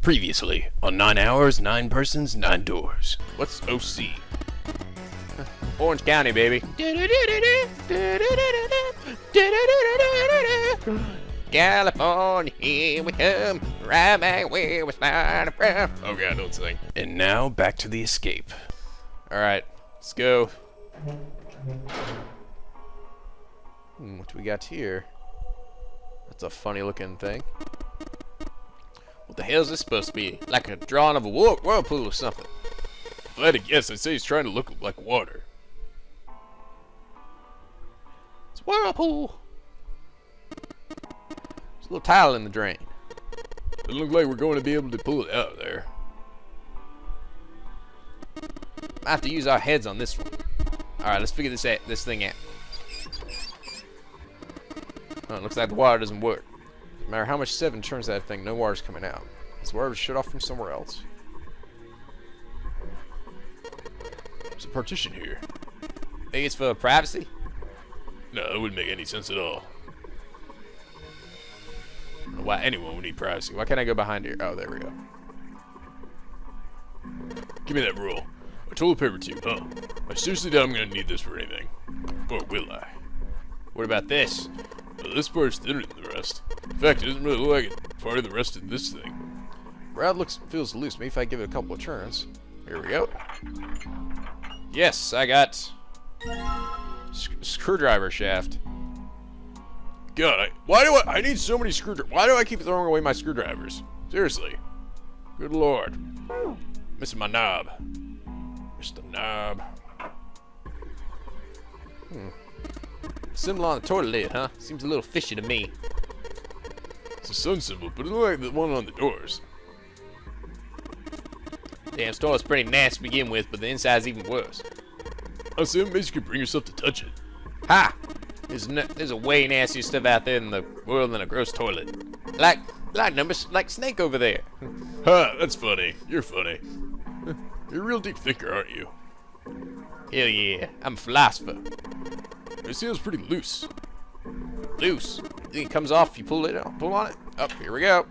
Previously on 9 Hours, 9 Persons, 9 Doors. What's OC? Orange County, baby. California, here we come. Right back where we started from. Oh god, don't sing. And now back to the escape. Alright, let's go. What do we got here? That's a funny looking thing. What the hell is this supposed to be? Like a drawing of a whirlpool or something. If I had to guess, I'd say he's trying to look like water. It's a whirlpool. There's a little tile in the drain. Doesn't look like we're going to be able to pull it out of there. I have to use our heads on this one. Alright, let's figure this thing out. Oh, it looks like the water doesn't work. No matter how much 7 turns that thing, no water's coming out. This water was shut off from somewhere else. There's a partition here. Think it's for privacy? No, that wouldn't make any sense at all. I don't know why anyone would need privacy. Why can't I go behind here? Oh, there we go. Give me that roll. A toilet paper tube, huh? I seriously doubt I'm going to need this for anything. Or will I? What about this? Well, this part's thinner than the rest. In fact, it doesn't really look like it's part of the rest of this thing. Rod feels loose. Maybe if I give it a couple of turns. Here we go. Yes, I got screwdriver shaft. God, I need so many screwdrivers. Why do I keep throwing away my screwdrivers? Seriously. Good lord. Missing my knob. Missed the knob. Symbol on the toilet lid, huh? Seems a little fishy to me. It's a sun symbol, but it's like the one on the doors. Damn, toilet's pretty nasty to begin with, but the inside's even worse. I say it makes you can bring yourself to touch it. Ha! There's a way nastier stuff out there in the world than a gross toilet. Like Snake over there. Ha! That's funny. You're funny. You're a real deep thinker, aren't you? Hell yeah, I'm a philosopher. It seems pretty loose. Loose? You think it comes off if you pull on it? Up, here we go.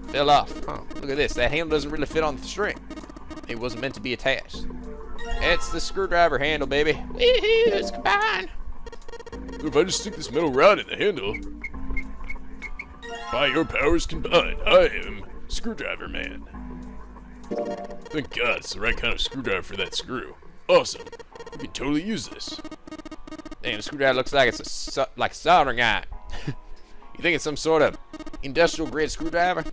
Fell off. Huh, look at this. That handle doesn't really fit on the string. It wasn't meant to be attached. It's the screwdriver handle, baby. Woohoo, it's combined. If I just stick this metal rod in the handle, by your powers combined, I am Screwdriver Man. Thank God it's the right kind of screwdriver for that screw. Awesome. We can totally use this. Damn, the screwdriver looks like it's like soldering iron. You think it's some sort of industrial grade screwdriver?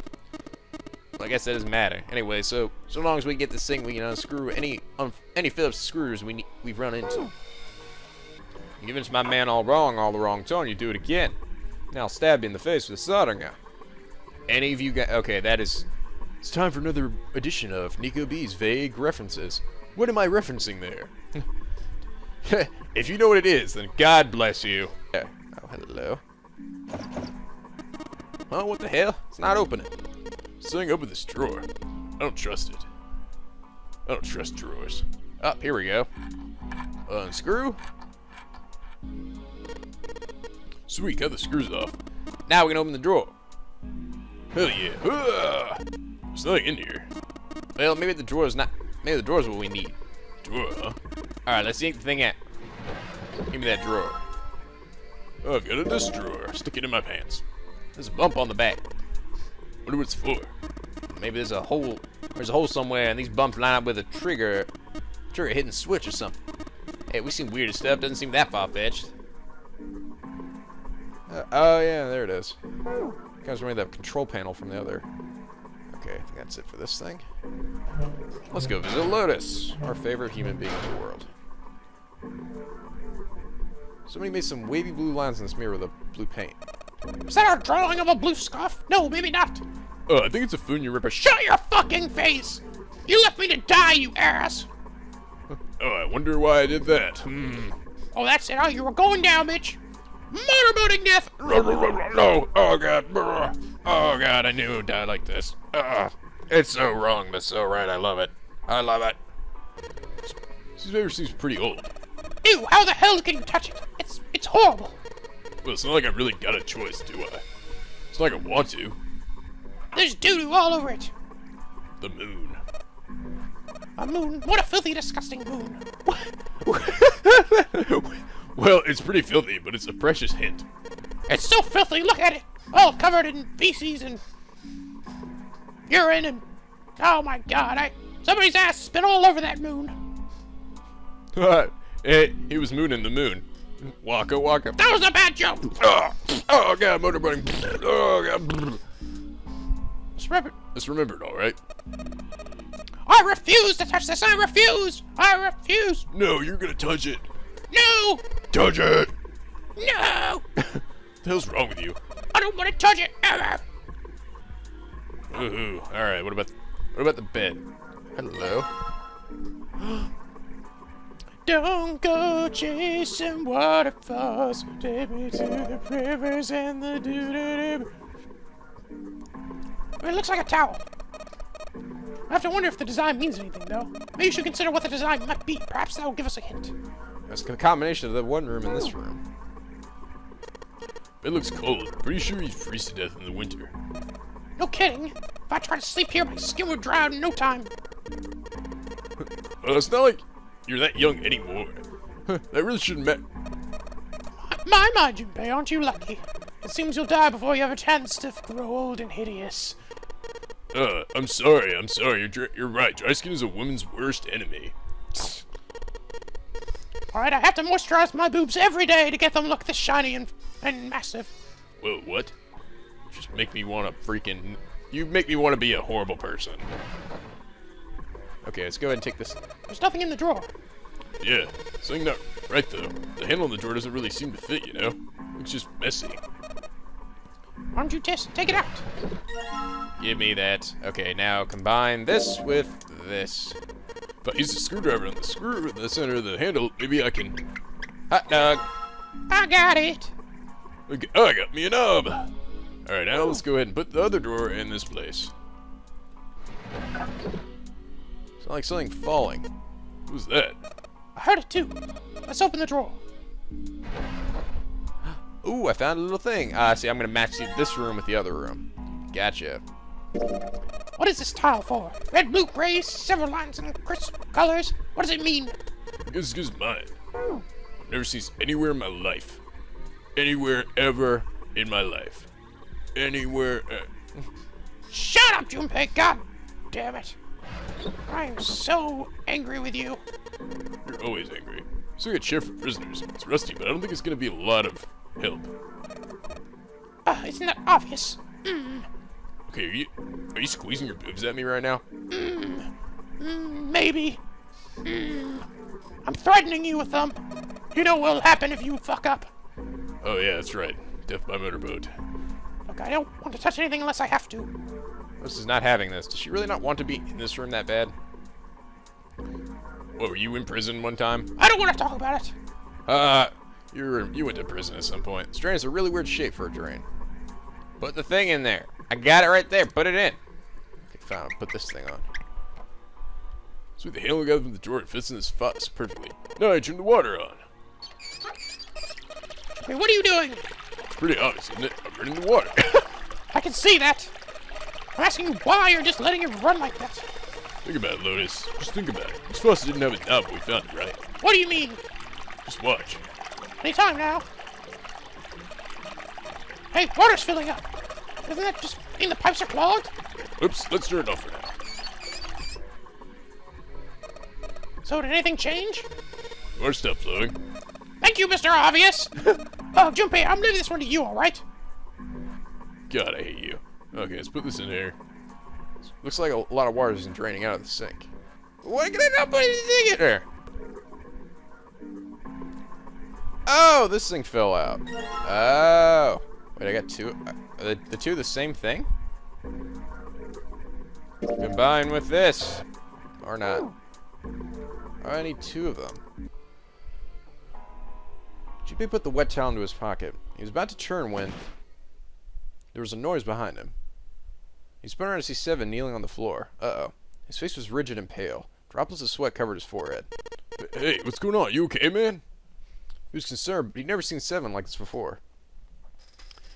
Well, I guess that doesn't matter. Anyway, so long as we get this thing, we can unscrew any Phillips screws we've run into. You give it to my man all the wrong tone, you do it again. Now I'll stab you in the face with a soldering iron. Any of you got... Okay, that is... It's time for another edition of NicoB's Vague References. What am I referencing there? If you know what it is, then God bless you. Oh, hello. Oh, what the hell? It's not opening. Something up with this drawer. I don't trust it. I don't trust drawers. Up, here we go. Unscrew. Sweet, got the screws off. Now we can open the drawer. Hell yeah. There's nothing in here. Well, maybe the drawer's not... Maybe the drawer's what we need. Drawer, huh? Alright, let's yank the thing out. Give me that drawer. Oh, I've got this drawer. Stick it in my pants. There's a bump on the back. Wonder what it's for. Maybe there's a hole. There's a hole somewhere, and these bumps line up with a trigger hitting switch or something. Hey, we seen weird stuff. Doesn't seem that far-fetched. Oh yeah, there it is. Kind of remember that control panel from the other. Okay, I think that's it for this thing. Let's go visit Lotus, our favorite human being in the world. Somebody made some wavy blue lines in this mirror with a blue paint. Is that a drawing of a blue scarf? No, maybe not. Oh, I think it's a Funya Ripper. Shut your fucking face! You left me to die, you ass! Oh, I wonder why I did that. Oh, that's it. Oh, you were going down, bitch. Motorboating death! No! Oh, God. Oh, God, I knew it would die like this. It's so wrong, but so right. I love it. I love it. This paper seems pretty old. Ew, how the hell can you touch it? It's horrible. Well, it's not like I really got a choice, do I? It's not like I want to. There's doo-doo all over it. The moon. A moon? What a filthy, disgusting moon. Well, it's pretty filthy, but it's a precious hint. It's so filthy, look at it. All covered in feces and urine and... Oh my god, somebody's ass has been all over that moon. He was mooning the moon. Waka waka. That was a bad joke. Oh god, motorboating. Oh god. Let's remember it, alright? I refuse to touch this. I refuse. I refuse. No, you're gonna touch it. No. Touch it! No. What the hell's wrong with you? I don't want to touch it ever. Ooh, alright, what about the bed? Hello? Don't go chasing waterfalls. Take me to the rivers and the doo-doo-doo. It looks like a towel. I have to wonder if the design means anything, though. Maybe you should consider what the design might be. Perhaps that will give us a hint. That's the combination of the one room and this room. It looks cold. Pretty sure you'd freeze to death in the winter. No kidding. If I tried to sleep here, my skin would dry out in no time. Well, it's not like you're that young anymore. That really shouldn't matter. My, Junpei, aren't you lucky? It seems you'll die before you have a chance to grow old and hideous. I'm sorry. You're right. Dry skin is a woman's worst enemy. Alright, I have to moisturize my boobs every day to get them look this shiny and massive. Whoa, what? Just make me want to You make me want to be a horrible person. Okay, let's go ahead and take this. There's nothing in the drawer. Yeah, something not right though. The handle on the drawer doesn't really seem to fit, you know? It's just messy. Why don't you take it out? Give me that. Okay, now combine this with this. If I use the screwdriver on the screw in the center of the handle, maybe I can... Hot dog. I got it. Okay, oh, I got me a knob! Alright, now let's go ahead and put the other drawer in this place. It's like something falling. What was that? I heard it too. Let's open the drawer. Ooh, I found a little thing. See, I'm gonna match this room with the other room. Gotcha. What is this tile for? Red, blue, gray, several lines and crisp colors. What does it mean? This is mine. I've never seen this anywhere in my life. Anywhere ever in my life. Anywhere. Shut up, Junpei! God damn it! I am so angry with you. You're always angry. It's like a chair for prisoners. It's rusty, but I don't think it's gonna be a lot of help. Isn't that obvious? Okay, are you squeezing your boobs at me right now? Maybe. I'm threatening you with them. You know what will happen if you fuck up. Oh yeah, that's right. Death by motorboat. Look, I don't want to touch anything unless I have to. This is not having this. Does she really not want to be in this room that bad? What, were you in prison one time? I don't want to talk about it. You went to prison at some point. This drain is a really weird shape for a drain. Put the thing in there. I got it right there. Put it in. Okay, fine. Put this thing on. Sweet, the handle got from the drawer. It fits in this fuss perfectly. Now I turn the water on. Hey, what are you doing? It's pretty obvious, isn't it? I'm running the water. I can see that. I'm asking you why you're just letting it run like that. Think about it, Lotus. Just think about it. This faucet didn't have a knob when we found it, right? What do you mean? Just watch. Anytime now. Hey, water's filling up. Doesn't that just mean the pipes are clogged? Oops, let's turn it off for now. So did anything change? More stuff flowing. Thank you, Mr. Obvious. Oh, Junpei, I'm leaving this one to you, alright? God, I hate you. Okay, let's put this in here. Looks like a lot of water isn't draining out of the sink. Why can I not put anything in there? Oh, this thing fell out. Oh. Wait, I got two. The two the same thing? Combine with this. Or not. Oh, I need two of them. GP put the wet towel into his pocket. He was about to turn when there was a noise behind him. He spun around to see Seven kneeling on the floor. Uh-oh. His face was rigid and pale. Droplets of sweat covered his forehead. Hey, what's going on? You okay, man? He was concerned, but he'd never seen Seven like this before.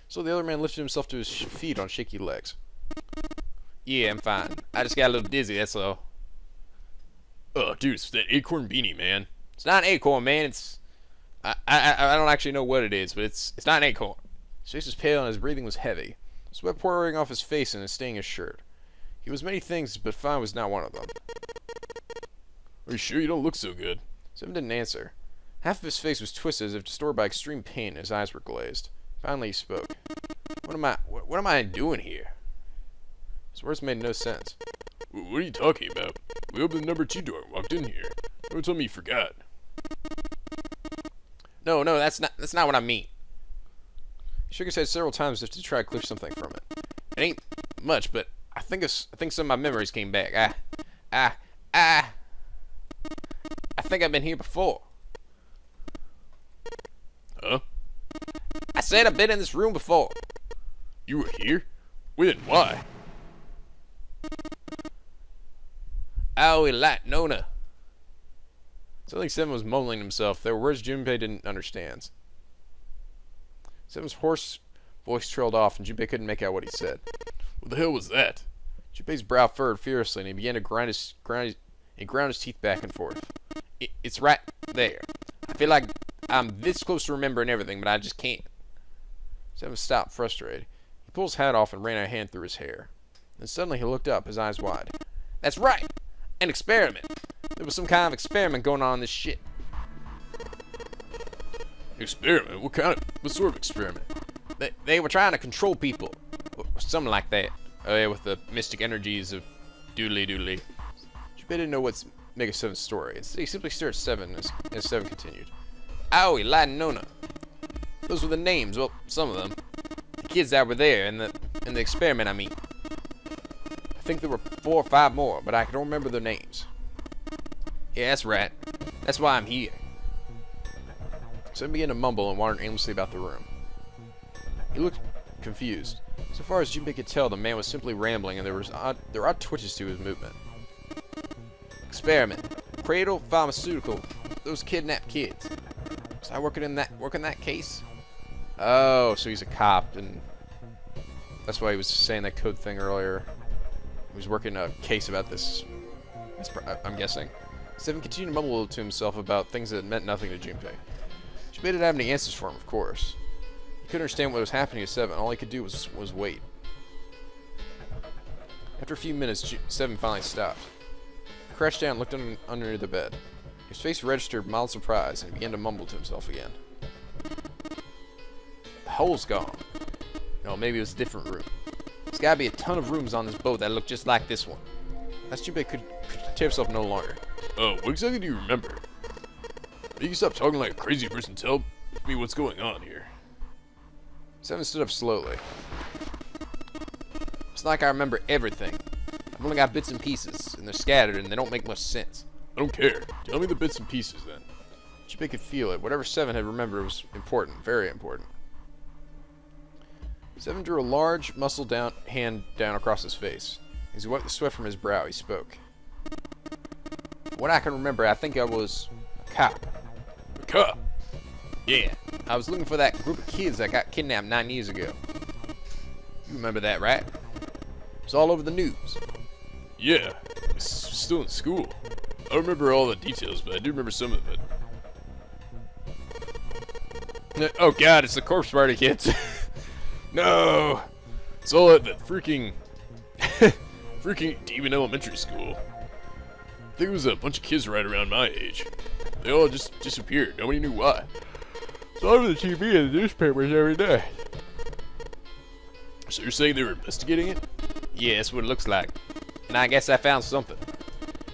So the other man lifted himself to his feet on shaky legs. Yeah, I'm fine. I just got a little dizzy, that's all. Oh, dude, it's that acorn beanie, man. It's not an acorn, man. I don't actually know what it is, but it's not an acorn. His face was pale and his breathing was heavy. Sweat pouring off his face and staining his shirt. He was many things, but fine was not one of them. Are you sure you don't look so good? Seven didn't answer. Half of his face was twisted as if distorted by extreme pain, and his eyes were glazed. Finally he spoke. What am I doing here? His words made no sense. What are you talking about? We opened the number 2 door and walked in here. Don't tell me you forgot. No, that's not what I mean. He shook his head several times as if to try to clear something from it. It ain't much, but I think some of my memories came back. I think I've been here before. Huh? I said I've been in this room before. You were here? When? Why? Oh, like Nona. Something Seven was mumbling to himself. There were words Junpei didn't understand. Seven's hoarse voice trailed off, and Junpei couldn't make out what he said. What the hell was that? Junpei's brow furrowed furiously, and he began to ground his teeth back and forth. It's right there. I feel like I'm this close to remembering everything, but I just can't. Seven stopped, frustrated. He pulled his hat off and ran a hand through his hair. Then suddenly he looked up, his eyes wide. That's right! An experiment! There was some kind of experiment going on in this shit. Experiment? What sort of experiment? They were trying to control people. Or something like that. Oh yeah, with the mystic energies of doodly doodly. Junpei didn't know what's make a Seven's story. He simply stared at Seven as Seven continued. Aoi, La Nona. Those were the names, well, some of them. The kids that were there in the experiment, I mean. I think there were 4 or 5 more, but I don't remember their names. Yeah, that's right. That's why I'm here. Seven began to mumble and wandered aimlessly about the room. He looked confused. So far as Junpei could tell, the man was simply rambling, and there were odd twitches to his movement. Experiment. Cradle pharmaceutical. Those kidnapped kids. Was I working that case? Oh, so he's a cop, and that's why he was saying that code thing earlier. He was working a case about this. I'm guessing. Seven continued to mumble to himself about things that meant nothing to Junpei. Junpei didn't have any answers for him, of course. He couldn't understand what was happening to Seven. All he could do was wait. After a few minutes, Seven finally stopped. He crashed down and looked under the bed. His face registered mild surprise, and he began to mumble to himself again. The hole's gone. No, maybe it was a different room. There's gotta be a ton of rooms on this boat that look just like this one. That's Junpei could contain himself no longer. Oh, what exactly do you remember? You can stop talking like a crazy person. Tell me what's going on here. Seven stood up slowly. It's like I remember everything. I've only got bits and pieces, and they're scattered, and they don't make much sense. I don't care. Tell me the bits and pieces then. Junpei could feel it. Whatever Seven had remembered was important, very important. Seven drew a large, muscled hand down across his face. As he wiped the sweat from his brow, he spoke. What I can remember, I think I was a cop. A cop? Yeah. I was looking for that group of kids that got kidnapped 9 years ago. You remember that, right? It was all over the news. Yeah. It's still in school. I don't remember all the details, but I do remember some of it. Oh god, it's the corpse party kids. No! It's all at that freaking demon elementary school. I think it was a bunch of kids right around my age. They all just disappeared. Nobody knew why. It's all over the TV and the newspapers every day. So you're saying they were investigating it? Yeah, that's what it looks like. And I guess I found something.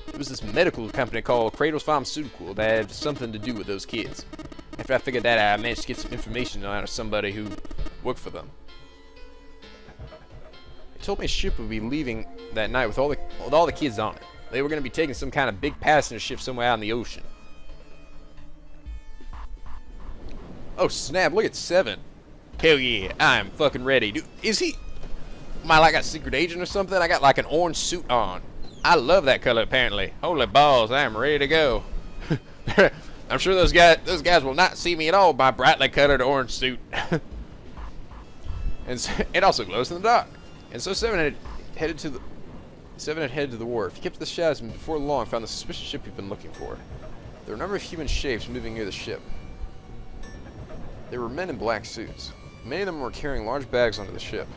It was this medical company called Cradle's Pharmaceutical that had something to do with those kids. After I figured that out, I managed to get some information out of somebody who worked for them. They told me a ship would be leaving that night with all the kids on it. They were going to be taking some kind of big passenger ship somewhere out in the ocean. Oh snap, look at Seven. Hell yeah, I'm fucking ready. Dude, is he... Am I like a secret agent or something? I got like an orange suit on. I love that color apparently. Holy balls, I am ready to go. I'm sure those guys will not see me at all by brightly colored orange suit. And so, it also glows in the dark. And so Seven had headed to Seven had headed to the wharf. He kept to the shadows and before long found the suspicious ship he'd been looking for. There were a number of human shapes moving near the ship. They were men in black suits. Many of them were carrying large bags onto the ship.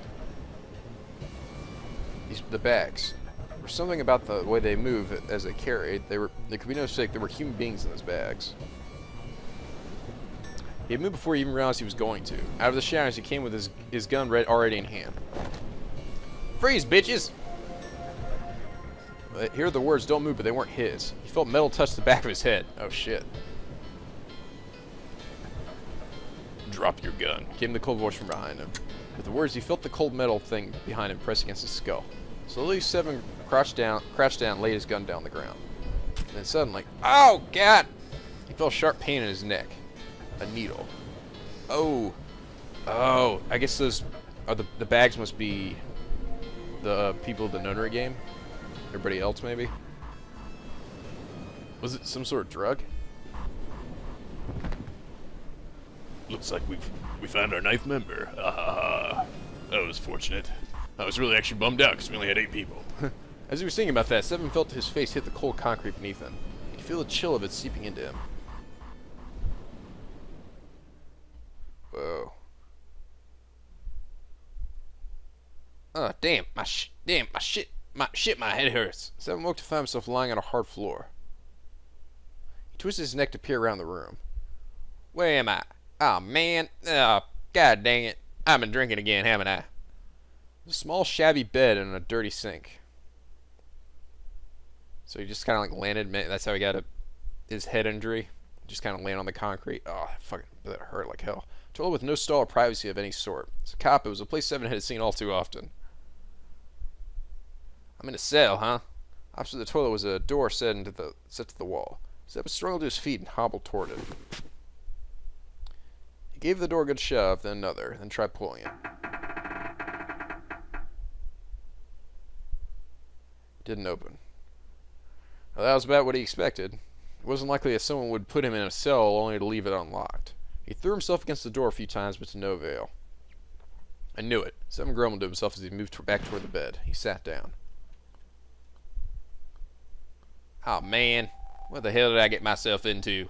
The bags. There was something about the way they moved as they carried. There could be no mistake, there were human beings in those bags. He had moved before he even realized he was going to. Out of the shadows, he came with his gun already in hand. Freeze, bitches! Here the words don't move, but they weren't his. He felt metal touch the back of his head. Oh shit. Drop your gun. Came the cold voice from behind him. With the words, he felt the cold metal thing behind him press against his skull. Slowly, Seven crouched down, and laid his gun down on the ground. And then suddenly, oh god! He felt a sharp pain in his neck. A needle. Oh. Oh. I guess those are the bags must be the people of the nunnery game. Everybody else, maybe? Was it some sort of drug? Looks like we found our ninth member. That was fortunate. I was really actually bummed out because we only had 8 people. As he was thinking about that, Seven felt his face hit the cold concrete beneath him. He could feel the chill of it seeping into him. Whoa. Oh, damn, my head hurts. Seven woke to find himself lying on a hard floor. He twisted his neck to peer around the room. Where am I? Oh, man. Oh, god dang it. I've been drinking again, haven't I? A small, shabby bed and a dirty sink. So he just kind of like landed. That's how he got his head injury. Just kind of landed on the concrete. Oh, fucking, that hurt like hell. Toilet with no stall or privacy of any sort. As a cop, it was a place Seven had seen all too often. I'm in a cell, huh? Opposite the toilet was a door set to the wall. Seven struggled to his feet and hobbled toward it. He gave the door a good shove, then another, then tried pulling it. It didn't open. Well, that was about what he expected. It wasn't likely that someone would put him in a cell only to leave it unlocked. He threw himself against the door a few times, but to no avail. I knew it. Seven grumbled to himself as he moved back toward the bed. He sat down. Oh man, what the hell did I get myself into?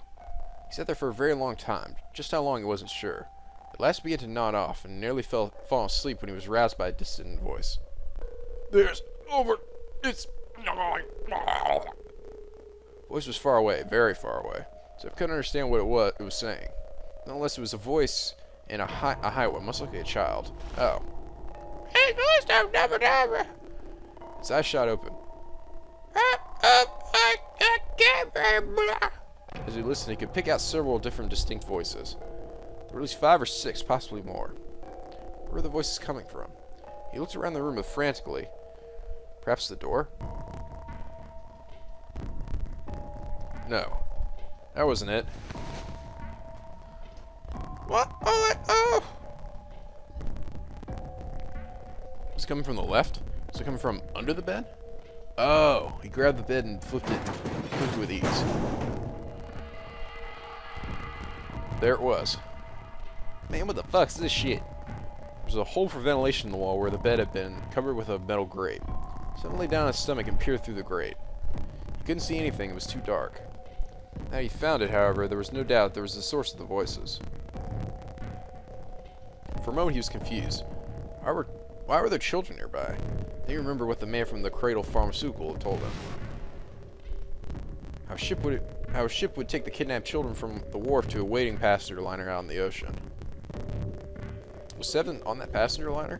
He sat there for a very long time. Just how long he wasn't sure. At last he began to nod off and nearly fall asleep when he was roused by a distant voice. There's over. It's. The voice was far away, very far away. So I couldn't understand what it was saying. Nonetheless, it was a voice in a high one, much like a child. Oh. Hey, boys, don't never. His eyes shot open. As he listened, he could pick out several different distinct voices. There were at least 5 or 6, possibly more. Where were the voices coming from? He looked around the room frantically. Perhaps the door? No. That wasn't it. What? Oh! Was it coming from the left? Was it coming from under the bed? Oh, he grabbed the bed and flipped it with ease. There it was. Man, what the fuck's this shit? There was a hole for ventilation in the wall where the bed had been, covered with a metal grate. Someone lay down on his stomach and peered through the grate. He couldn't see anything, it was too dark. Now he found it, however, there was no doubt there was the source of the voices. For a moment he was confused. Why were there children nearby? Then he remembered what the man from the Cradle Pharmaceutical had told him. How a ship would take the kidnapped children from the wharf to a waiting passenger liner out in the ocean. Was Seven on that passenger liner?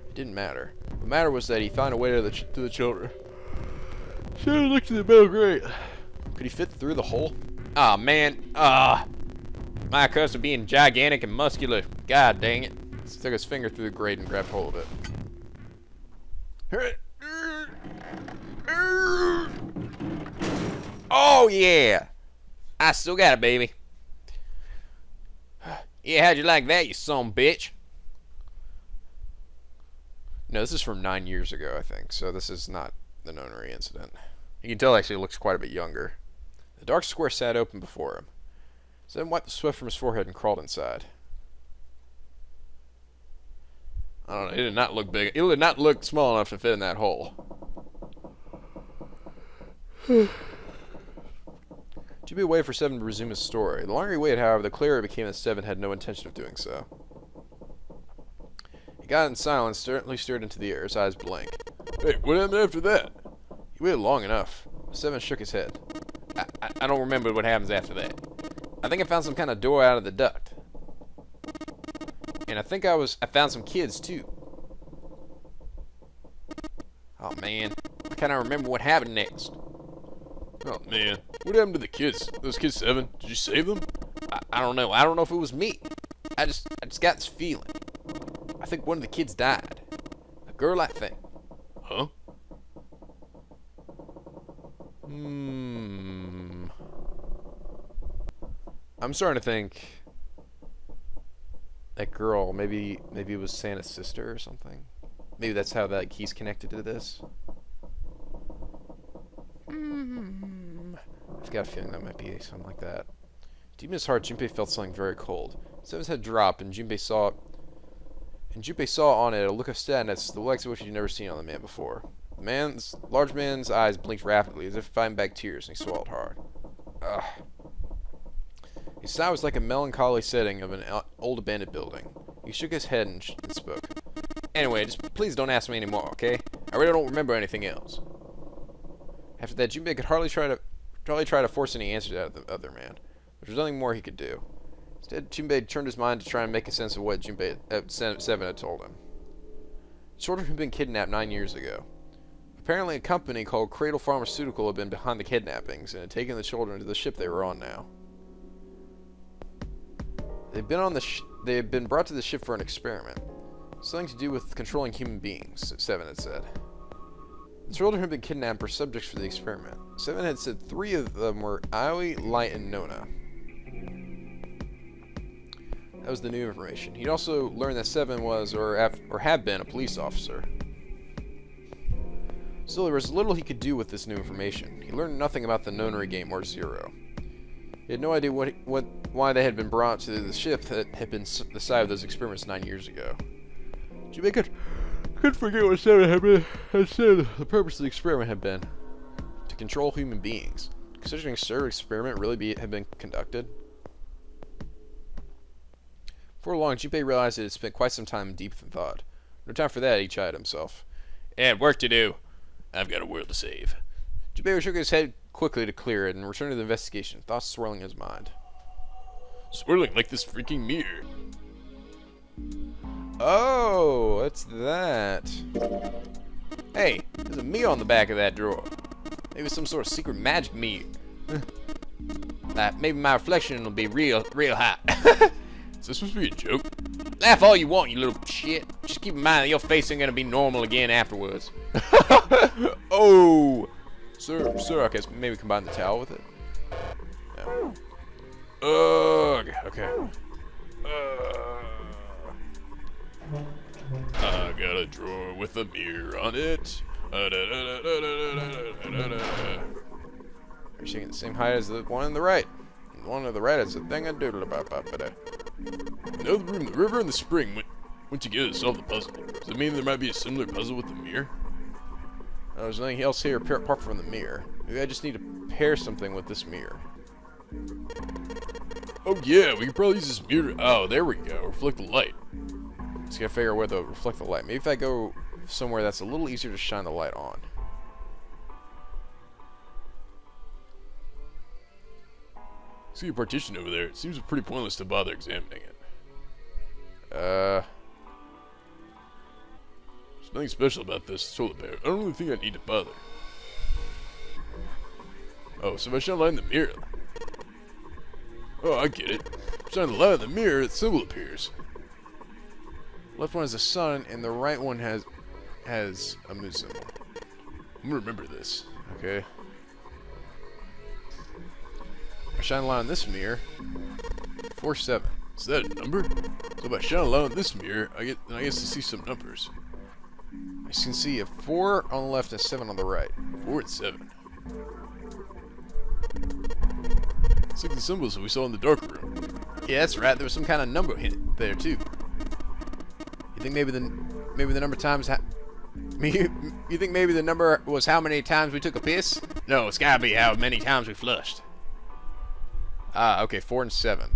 It didn't matter. What mattered was that he found a way to the children. Seven looked at the metal grate. Could he fit through the hole? Ah, man. My cuss of being gigantic and muscular. God dang it. He stuck his finger through the grate and grabbed hold of it. Oh, yeah. I still got it, baby. Yeah, how'd you like that, you son of a bitch? No, this is from 9 years ago, I think. So this is not the nunnery incident. You can tell, actually, it looks quite a bit younger. The dark square sat open before him. Seven wiped the sweat from his forehead and crawled inside. I don't know, it did not look big. It did not look small enough to fit in that hole. Junpei waited for Seven to resume his story. The longer he waited, however, the clearer it became that Seven had no intention of doing so. He got in silence, certainly stared into the air, his eyes blank. Hey, what happened after that? He waited long enough. Seven shook his head. I don't remember what happens after that. I think I found some kind of door out of the duct. And I think I found some kids, too. Oh, man. I kind of remember what happened next. Oh, man. What happened to the kids? Those kids 7? Did you save them? I don't know. I don't know if it was me. I just got this feeling. I think one of the kids died. A girl, I think. Huh? I'm starting to think that girl, maybe it was Santa's sister or something. Maybe that's how he's connected to this. I've got a feeling that might be something like that. Deep in his heart, Junpei felt something very cold. Seven's head dropped, and Junpei saw on it a look of sadness, the likes of which he'd never seen on the man before. The large man's eyes blinked rapidly, as if fighting back tears, and he swallowed hard. Ugh. His sigh was like a melancholy setting of an old abandoned building. He shook his head and spoke. Anyway, just please don't ask me anymore, okay? I really don't remember anything else. After that, Junpei could hardly try to force any answers out of the other man. There was nothing more he could do. Instead, Junpei turned his mind to try and make a sense of what Seven had told him. Children had been kidnapped 9 years ago. Apparently, a company called Cradle Pharmaceutical had been behind the kidnappings and had taken the children to the ship they were on now. They had been brought to the ship for an experiment. Something to do with controlling human beings, Seven had said. The children who had been kidnapped were subjects for the experiment. Seven had said 3 of them were Aoi, Light, and Nona. That was the new information. He'd also learned that Seven was, or had been, a police officer. Still, there was little he could do with this new information. He learned nothing about the nonary game or Zero. He had no idea why they had been brought to the ship that had been the site of those experiments 9 years ago. Junpei couldn't forget what Seven had said the purpose of the experiment had been. To control human beings. Considering a certain experiment really had been conducted. Before long, Junpei realized that it had spent quite some time in deep thought. No time for that, he chided himself. And work to do. I've got a world to save. Junpei shook his head quickly to clear it and returned to the investigation, thoughts swirling in his mind. Swirling like this freaking mirror. Oh, it's that. Hey, there's a mirror on the back of that drawer. Maybe some sort of secret magic mirror. Maybe my reflection will be real hot. Is this supposed to be a joke? Laugh all you want, you little shit. Just keep in mind that your face ain't gonna be normal again afterwards. Oh! Sir, I guess maybe combine the towel with it? No. Okay. I got a drawer with a mirror on it. Are you seeing the same height as the one on the right? The one on the right is a thing I doodle about. Know the room, the river, and the spring went together to solve the puzzle. Does it mean there might be a similar puzzle with the mirror? Oh, there's nothing else here apart from the mirror. Maybe I just need to pair something with this mirror. Oh yeah, we could probably use this mirror. Oh, there we go. Reflect the light. Just gotta figure out where to reflect the light. Maybe if I go somewhere that's a little easier to shine the light on. See a partition over there. It seems pretty pointless to bother examining it. There's nothing special about this toilet paper. I don't really think I need to bother. Oh, so if I shine light in the mirror. Oh, I get it. Shine the light in the mirror, the symbol appears. Left one has a sun, and the right one has a moon symbol. I'm gonna remember this. Okay. I shine a light on this mirror. 4-7. Is that a number? So if I shine a light on this mirror, I get to see some numbers. I can see a 4 on the left and a 7 on the right. 4 and 7. It's like the symbols that we saw in the dark room. Yeah, that's right. There was some kind of number hint there too. You think maybe the number times you think maybe the number was how many times we took a piss? No, it's gotta be how many times we flushed. Ah, okay, 4 and 7.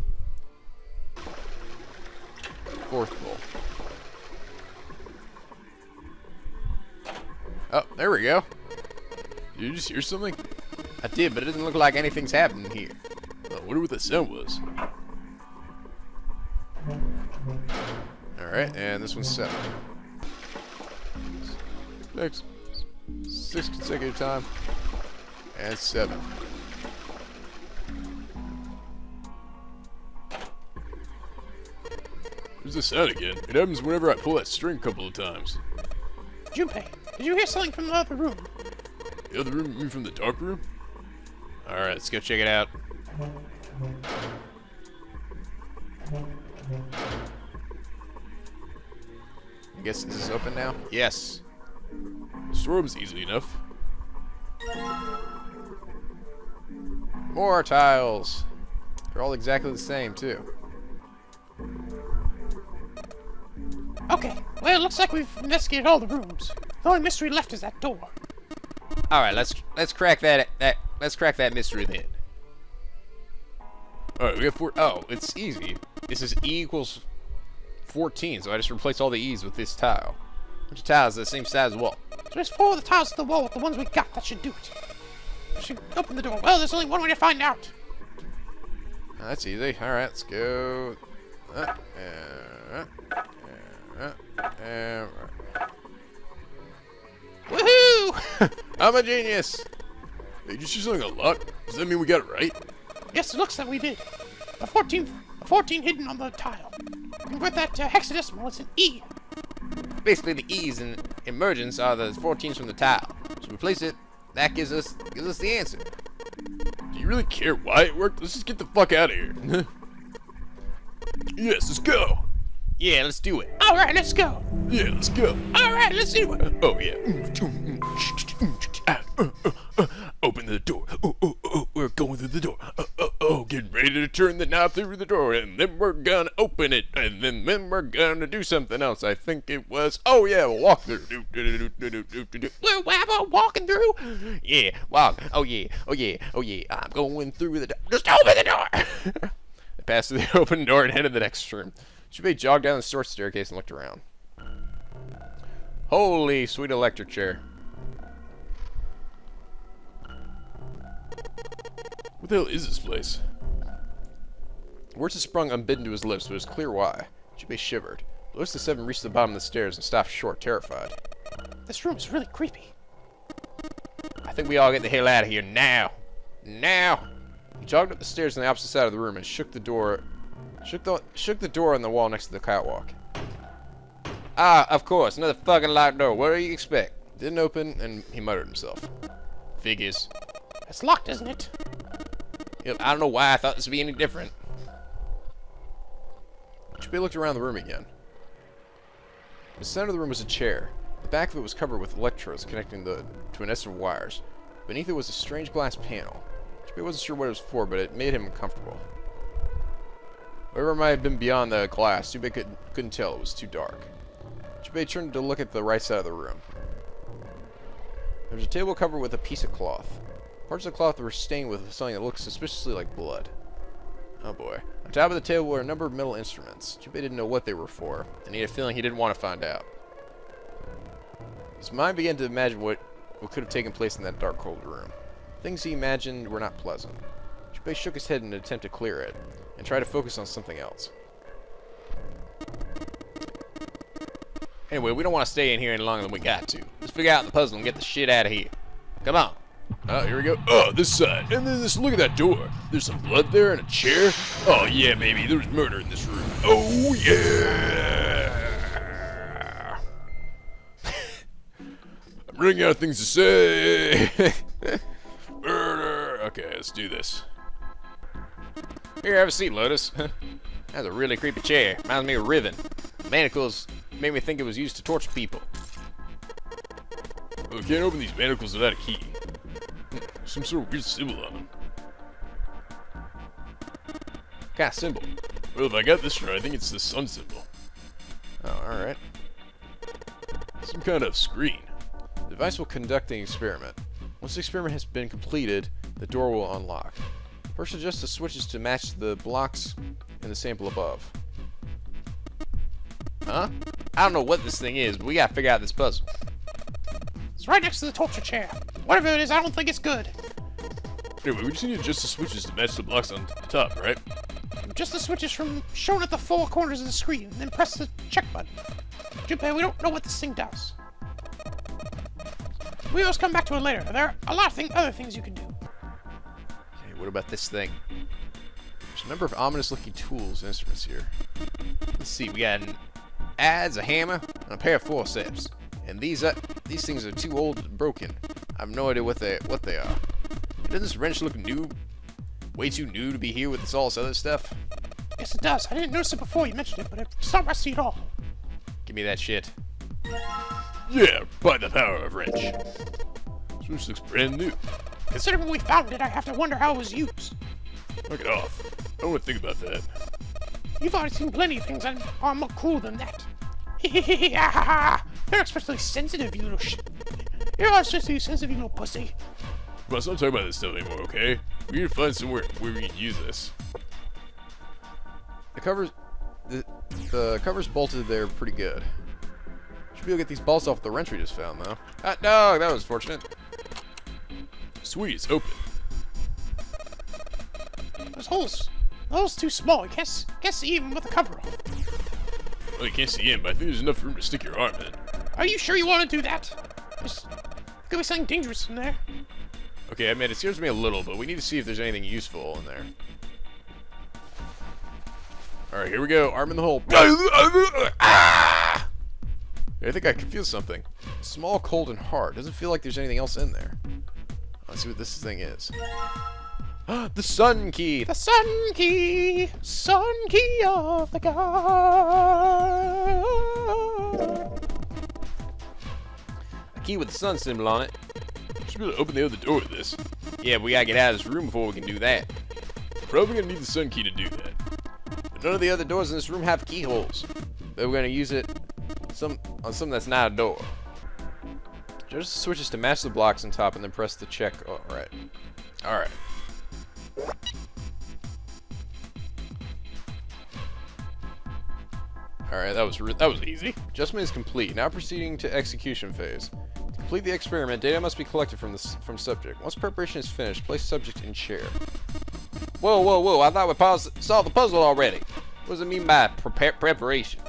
Fourth bowl. Oh, there we go. Did you just hear something? I did, but it doesn't look like anything's happening here. I wonder what that sound was. Alright, and this one's 7. Next. 6 consecutive time. And 7. There's the sound again. It happens whenever I pull that string a couple of times. Junpei, did you hear something from the other room? The other room, you mean from the dark room? Alright, let's go check it out. I guess this is open now? Yes. The storeroom's easy enough. More tiles. They're all exactly the same, too. Okay, well, it looks like we've investigated all the rooms. The only mystery left is that door. Alright, let's crack that let's crack that mystery then. Alright, we got 4. Oh, it's easy. This is E equals 14, so I just replace all the E's with this tile. Which tiles are the same size as wall? So there's 4 of the tiles to the wall with the ones we got. That should do it. We should open the door. Well, there's only one way to find out. Oh, that's easy. Alright, let's go. Woohoo! I'm a genius! Hey, did you see something unlocked? Does that mean we got it right? Yes, it looks that we did. A 14 hidden on the tile. Convert that to hexadecimal. It's an E. Basically, the E's in emergence are the 14s from the tile. So replace it. That gives us the answer. Do you really care why it worked? Let's just get the fuck out of here. Yes, let's go. Yeah, let's do it. All right, let's go. Yeah, let's go. All right, let's do it. Oh, yeah. Open the door. We're going through the door. Getting ready to turn the knob through the door, and then we're gonna open it, and then we're gonna do something else. I think it was, oh yeah, we'll walk through. We're walking through. Yeah, walk. Oh yeah. I'm going through the door. Just open the door. They passed through the open door and headed to the next room. Junpei jogged down the store staircase and looked around. Holy sweet electric chair. What the hell is this place? Words had sprung unbidden to his lips, but it was clear why. Junpei shivered. The list of 7 reached the bottom of the stairs and stopped short, terrified. This room's really creepy. I think we all get the hell out of here now. Now! He jogged up the stairs on the opposite side of the room and shook the door on the wall next to the catwalk. Ah, of course, another fucking locked door. What do you expect? Didn't open, and he muttered himself. Figures. It's locked, isn't it? Yep, I don't know why I thought this would be any different. Junpei looked around the room again. In the center of the room was a chair. The back of it was covered with electrodes connecting to a nest of wires. Beneath it was a strange glass panel. Junpei wasn't sure what it was for, but it made him uncomfortable. Whatever might have been beyond the glass, Junpei couldn't tell. It was too dark. Junpei turned to look at the right side of the room. There was a table covered with a piece of cloth. Parts of the cloth were stained with something that looked suspiciously like blood. Oh boy. On top of the table were a number of metal instruments. Junpei didn't know what they were for, and he had a feeling he didn't want to find out. His mind began to imagine what could have taken place in that dark, cold room. Things he imagined were not pleasant. Junpei shook his head in an attempt to clear it, and tried to focus on something else. Anyway, we don't want to stay in here any longer than we got to. Let's figure out the puzzle and get the shit out of here. Come on. Oh, here we go. Oh, this side. And then look at that door. There's some blood there and a chair. Oh, yeah, baby. There's murder in this room. Oh, yeah. I'm running out of things to say. Murder. Okay, let's do this. Here, have a seat, Lotus. That's a really creepy chair. Reminds me of Riven. The manacles made me think it was used to torture people. Well, we can't open these manacles without a key. Some sort of weird symbol on them. What kind of symbol? Well, if I got this right, I think it's the sun symbol. Oh, alright. Some kind of screen. The device will conduct an experiment. Once the experiment has been completed, the door will unlock. First, adjust the switches to match the blocks in the sample above. Huh? I don't know what this thing is, but we gotta figure out this puzzle. It's right next to the torture chair. Whatever it is, I don't think it's good. Anyway, we just need to adjust the switches to match the blocks on the top, right? Just the switches from shown at the four corners of the screen, then press the check button. Junpei, we don't know what this thing does. We always come back to it later. There are a lot of other things you can do. Okay, what about this thing? There's a number of ominous-looking tools and instruments here. Let's see, we got an adze, a hammer, and a pair of forceps. And these things are too old and broken. I have no idea what they are. Doesn't this wrench look new? Way too new to be here with all this other stuff? Yes, it does. I didn't notice it before you mentioned it, but it's not rusty at all. Give me that shit. Yeah, by the power of wrench. Switch looks brand new. Considering when we found it, I have to wonder how it was used. Knock it off. I don't want to think about that. You've already seen plenty of things that are more cool than that. You're especially sensitive, you little shit. You're especially sensitive, you little pussy. But let's not talk about this stuff anymore, okay? We need to find somewhere where we can use this. The cover's bolted there pretty good. Should be able to get these bolts off the wrench we just found, though. Ah, no, that was fortunate. Sweet, it's open. Those holes too small. I guess even with the cover off. Well, you can't see in, but I think there's enough room to stick your arm in. Are you sure you want to do that? There could be something dangerous in there. Okay, I mean, it scares me a little, but we need to see if there's anything useful in there. Alright, here we go. Arm in the hole. Ah! I think I can feel something. Small, cold, and hard. Doesn't feel like there's anything else in there. Let's see what this thing is. The sun key! The sun key! Sun key of the god! A key with the sun symbol on it. Should be able to open the other door with this. Yeah, but we gotta get out of this room before we can do that. Probably gonna need the sun key to do that. But none of the other doors in this room have keyholes. But we're gonna use it on something that's not a door. Just switches to match the blocks on top and then press the check. Oh, alright. Alright. Alright, that was easy. Adjustment is complete. Now proceeding to execution phase. To complete the experiment, data must be collected from subject. Once preparation is finished, place subject in chair. Whoa, whoa, whoa! I thought we solved the puzzle already. What does it mean by preparation?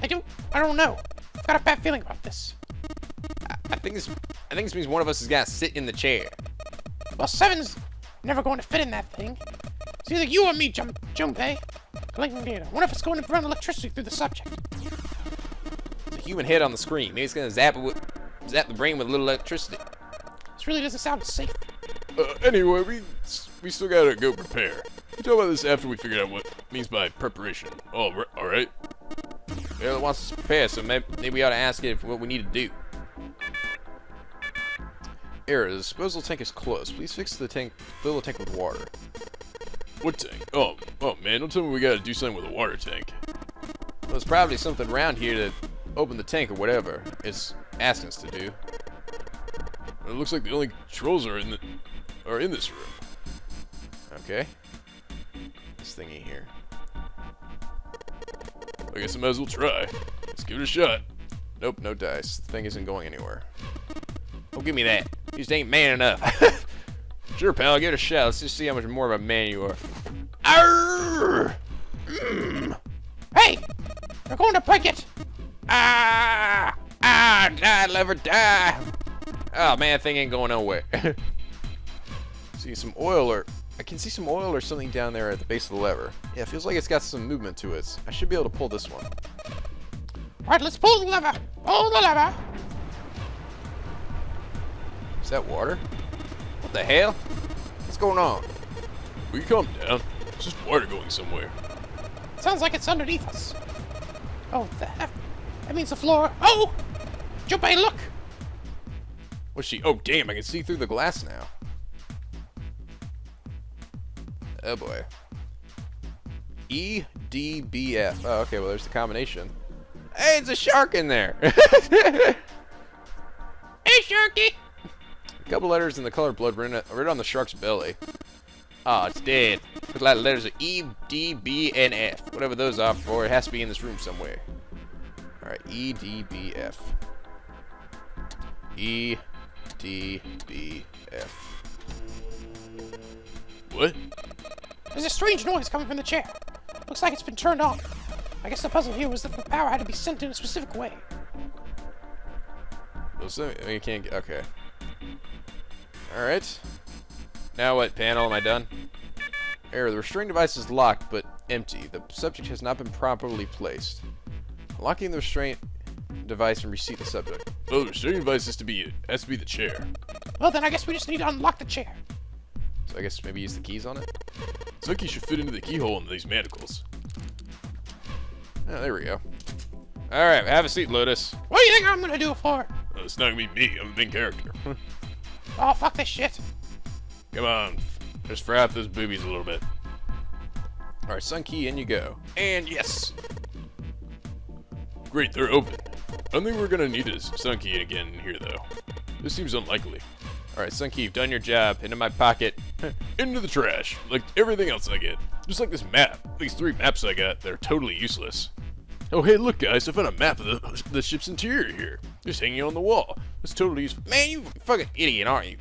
I don't know. I've got a bad feeling about this. I think this means one of us has got to sit in the chair. Well, 7's never going to fit in that thing. It's either you or me, Junpei. Collecting data. One of us going to run electricity through the subject. It's a human head on the screen. Maybe it's gonna zap the brain with a little electricity. This really doesn't sound safe. Anyway, we still gotta go prepare. We'll talk about this after we figure out what it means by preparation. Alright? It wants us to prepare, so maybe we ought to ask it what we need to do. Error, the disposal tank is closed. Please fill the tank with water. What tank? Oh man, don't tell me we gotta do something with a water tank. Well, there's probably something around here to open the tank or whatever it's asking us to do. It looks like the only controls are in this room. Okay. This thingy here. I guess I might as well try. Let's give it a shot. Nope, no dice. The thing isn't going anywhere. Don't give me that. You just ain't man enough. Sure, pal, give it a shot. Let's just see how much more of a man you are. Arrgh! Hey! We're going to break it! Die, lever, die! Oh, man, that thing ain't going nowhere. See some oil I can see some oil or something down there at the base of the lever. Yeah, it feels like it's got some movement to it. I should be able to pull this one. Alright, let's pull the lever! Pull the lever! Is that water? What the hell? What's going on? Will you calm down? It's just water going somewhere. Sounds like it's underneath us. Oh, the heck? That means the floor. Oh! Junpei, look! What's she? Oh, damn, I can see through the glass now. Oh, boy. EDBF. Oh, okay, well, there's the combination. Hey, it's a shark in there! Hey, Sharky! couple letters in the colored blood written on the shark's belly. Ah, it's dead. Looks like the letters are E, D, B, and F. Whatever those are for, it has to be in this room somewhere. Alright, E, D, B, F. E, D, B, F. What? There's a strange noise coming from the chair. Looks like it's been turned on. I guess the puzzle here was that the power had to be sent in a specific way. Well, so, you can't get... Okay. Alright. Now what, panel? Am I done? Error. The restraint device is locked, but empty. The subject has not been properly placed. Locking the restraint device and reseat the subject. Oh, the restraining device has to be the chair. Well, then I guess we just need to unlock the chair. So I guess maybe use the keys on it? Sunky should fit into the keyhole in these manacles. Oh, there we go. Alright, have a seat, Lotus. What do you think I'm gonna do it for? Oh, it's not gonna be me. I'm the main character. Oh, fuck this shit. Come on. Just fry up those boobies a little bit. Alright, Sun Key, in you go. And yes! Great, they're open. I don't think we're gonna need a sun key again in here, though. This seems unlikely. Alright, Sun Key, you've done your job. Into my pocket. Into the trash, like everything else I get. Just like this map. These 3 maps I got, they're totally useless. Oh, hey, look, guys, I found a map of the ship's interior here. Just hanging on the wall. It's totally useful. Man, you fucking idiot, aren't you?